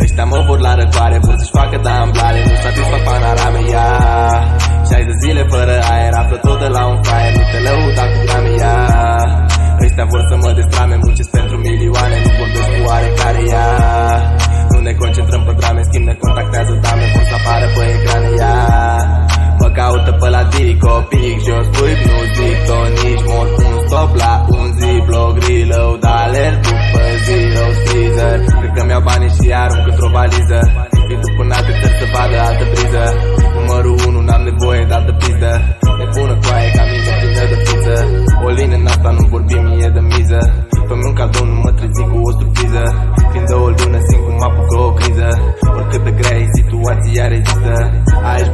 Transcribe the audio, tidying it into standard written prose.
Ăștia mă vor la răcoare, vor să-și facă damblare, nu satisfac panorame, ia 60 zile fără aer, află tot de la un fraier, nu te lăuda cu grame, ia Ăștia vor să mă destrame, muncesc pentru milioane, nu vorbesc cu oarecare, ia Nu ne concentrăm pe drame, schimb ne contactează dame, vor să apară pe ecrane, ia Mă caută pe la Dico, pic jos, puip, nu zic tot, nici mor un stop la un ziploc, reload, alert după zero freezer Cred că mi-au banii și arunc într-o valiză Vin după alte țări să vadă altă priză Numărul 1, n-am nevoie de altă pizdă Nebună coaie ca mine plină de piză O lină în asta, nu vorbim, e de miză Fă-mi un cadou, nu mă trezi cu o surpriză Fiind de o lună, simt cum apucă o criză Oricât de grea e situația rezistă Aici